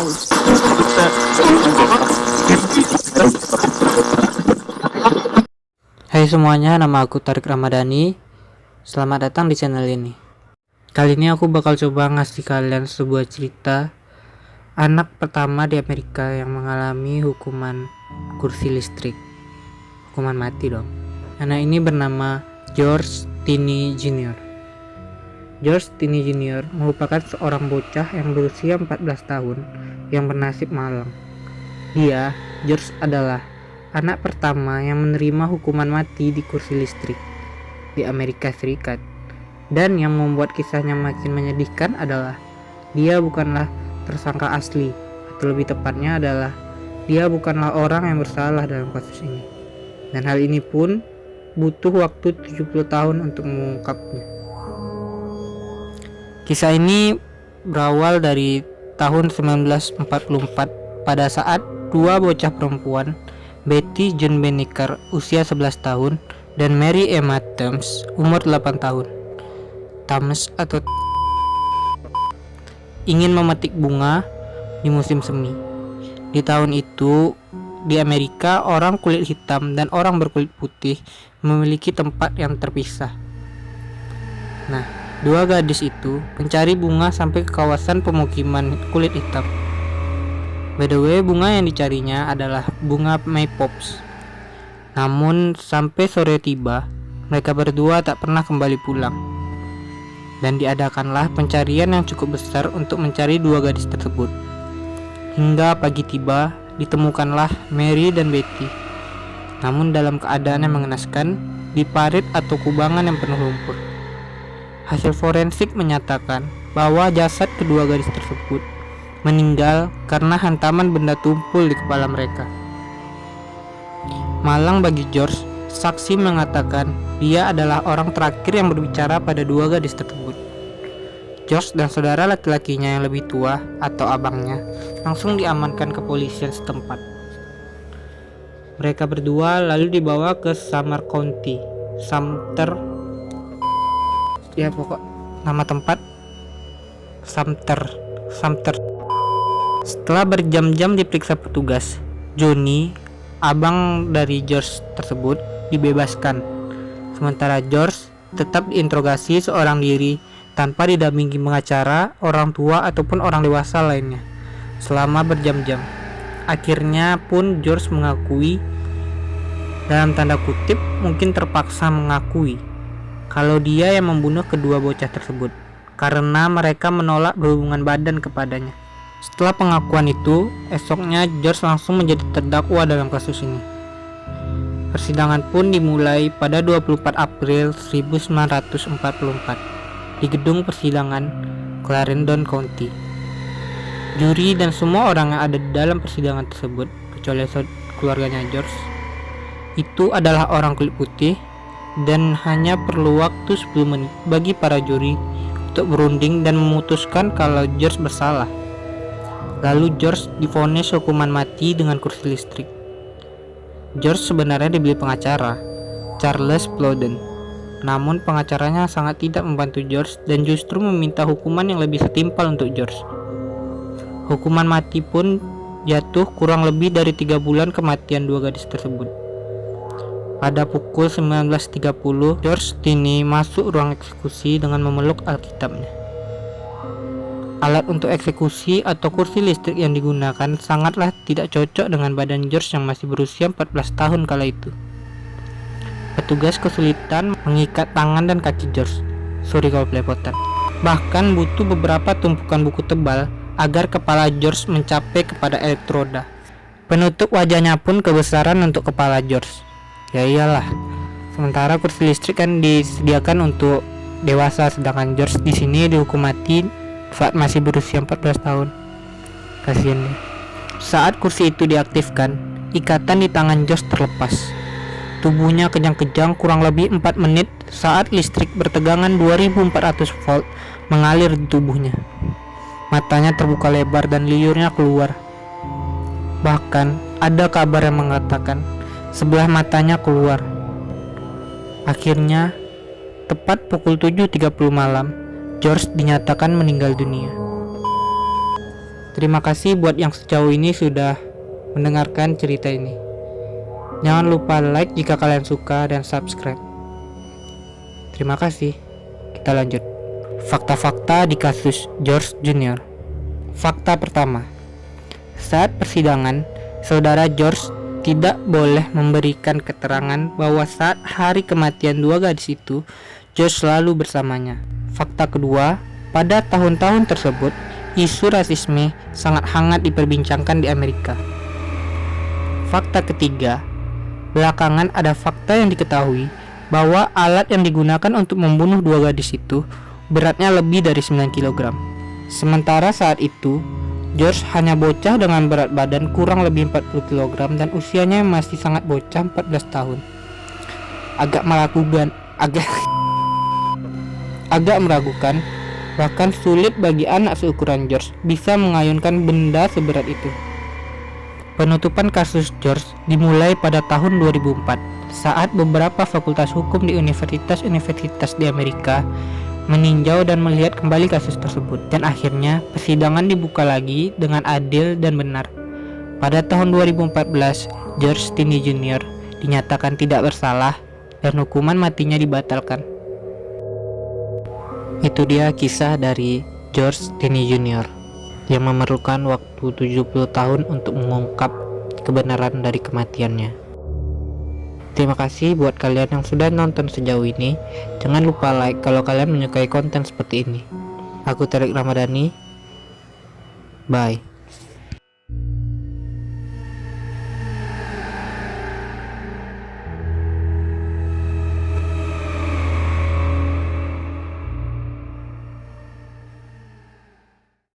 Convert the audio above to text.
Hai semuanya, nama aku Tarik Ramadhani. Selamat datang di channel ini. Kali ini aku bakal coba ngasih kalian sebuah cerita anak pertama di Amerika yang mengalami hukuman kursi listrik. Hukuman mati dong. Anak ini bernama George Tenney Jr. George Tenney Jr. merupakan seorang bocah yang berusia 14 tahun yang bernasib malang. Dia, George, adalah anak pertama yang menerima hukuman mati di kursi listrik di Amerika Serikat. Dan yang membuat kisahnya makin menyedihkan adalah dia bukanlah tersangka asli, atau lebih tepatnya adalah dia bukanlah orang yang bersalah dalam kasus ini. Dan hal ini pun butuh waktu 70 tahun untuk mengungkapnya. Kisah ini berawal dari tahun 1944 pada saat dua bocah perempuan, Betty John Banneker usia 11 tahun dan Mary Emma Thames umur 8 tahun. Thames atau ingin memetik bunga di musim semi. Di tahun itu di Amerika, orang kulit hitam dan orang berkulit putih memiliki tempat yang terpisah. Nah, dua gadis itu mencari bunga sampai ke kawasan pemukiman kulit hitam. By the way, bunga yang dicarinya adalah bunga maypops. Namun sampai sore tiba, mereka berdua tak pernah kembali pulang. Dan diadakanlah pencarian yang cukup besar untuk mencari dua gadis tersebut. Hingga pagi tiba, ditemukanlah Mary dan Betty. Namun dalam keadaan yang mengenaskan, di parit atau kubangan yang penuh lumpur. Hasil forensik menyatakan bahwa jasad kedua gadis tersebut meninggal karena hantaman benda tumpul di kepala mereka. Malang bagi George, saksi mengatakan dia adalah orang terakhir yang berbicara pada dua gadis tersebut. George dan saudara laki-lakinya yang lebih tua atau abangnya langsung diamankan ke kepolisian setempat. Mereka berdua lalu dibawa ke Sumter County, ya pokok nama tempat Sumter. Setelah berjam-jam diperiksa petugas, Johnny, abang dari George tersebut, dibebaskan. Sementara George tetap diinterogasi seorang diri tanpa didampingi pengacara, orang tua ataupun orang dewasa lainnya selama berjam-jam. Akhirnya pun George mengakui, dalam tanda kutip mungkin terpaksa mengakui, kalau dia yang membunuh kedua bocah tersebut karena mereka menolak berhubungan badan kepadanya. Setelah pengakuan itu, esoknya George langsung menjadi terdakwa dalam kasus ini. Persidangan pun dimulai pada 24 April 1944 di gedung persidangan Clarendon County. Juri dan semua orang yang ada di dalam persidangan tersebut, kecuali keluarganya George, itu adalah orang kulit putih, dan hanya perlu waktu 10 menit bagi para juri untuk berunding dan memutuskan kalau George bersalah. Lalu George divonis hukuman mati dengan kursi listrik. George sebenarnya dibeli pengacara, Charles Plowden. Namun pengacaranya sangat tidak membantu George dan justru meminta hukuman yang lebih setimpal untuk George. Hukuman mati pun jatuh kurang lebih dari 3 bulan kematian dua gadis tersebut. Pada pukul 19.30, George Tenney masuk ruang eksekusi dengan memeluk Alkitabnya. Alat untuk eksekusi atau kursi listrik yang digunakan sangatlah tidak cocok dengan badan George yang masih berusia 14 tahun kala itu. Petugas kesulitan mengikat tangan dan kaki George. Sorry kalau belepotan. Bahkan butuh beberapa tumpukan buku tebal agar kepala George mencapai kepada elektroda. Penutup wajahnya pun kebesaran untuk kepala George. Ya iyalah. Sementara kursi listrik kan disediakan untuk dewasa, sedangkan George di sini dihukum mati saat masih berusia 14 tahun. Kasian dia. Saat kursi itu diaktifkan, ikatan di tangan George terlepas. Tubuhnya kejang-kejang kurang lebih 4 menit saat listrik bertegangan 2400 volt mengalir di tubuhnya. Matanya terbuka lebar dan liurnya keluar. Bahkan ada kabar yang mengatakan sebelah matanya keluar. Akhirnya, tepat pukul 7.30 malam, George dinyatakan meninggal dunia. Terima kasih buat yang sejauh ini sudah mendengarkan cerita ini. Jangan lupa like jika kalian suka dan subscribe. Terima kasih. Kita lanjut. Fakta-fakta di kasus George Jr. Fakta pertama. Saat persidangan, saudara George tidak boleh memberikan keterangan bahwa saat hari kematian dua gadis itu, George selalu bersamanya. Fakta kedua, pada tahun-tahun tersebut, isu rasisme sangat hangat diperbincangkan di Amerika. Fakta ketiga, belakangan ada fakta yang diketahui bahwa alat yang digunakan untuk membunuh dua gadis itu beratnya lebih dari 9 kg. Sementara saat itu, George hanya bocah dengan berat badan kurang lebih 40 kg dan usianya masih sangat bocah 14 tahun. Agak meragukan, bahkan sulit bagi anak seukuran George bisa mengayunkan benda seberat itu. Penutupan kasus George dimulai pada tahun 2004 saat beberapa fakultas hukum di universitas-universitas di Amerika meninjau dan melihat kembali kasus tersebut, dan akhirnya persidangan dibuka lagi dengan adil dan benar. Pada tahun 2014, George Tenney Jr. dinyatakan tidak bersalah dan hukuman matinya dibatalkan. Itu dia kisah dari George Tenney Jr. yang memerlukan waktu 70 tahun untuk mengungkap kebenaran dari kematiannya. Terima kasih buat kalian yang sudah nonton sejauh ini. Jangan lupa like kalau kalian menyukai konten seperti ini. Aku Tarik Ramadhani. Bye.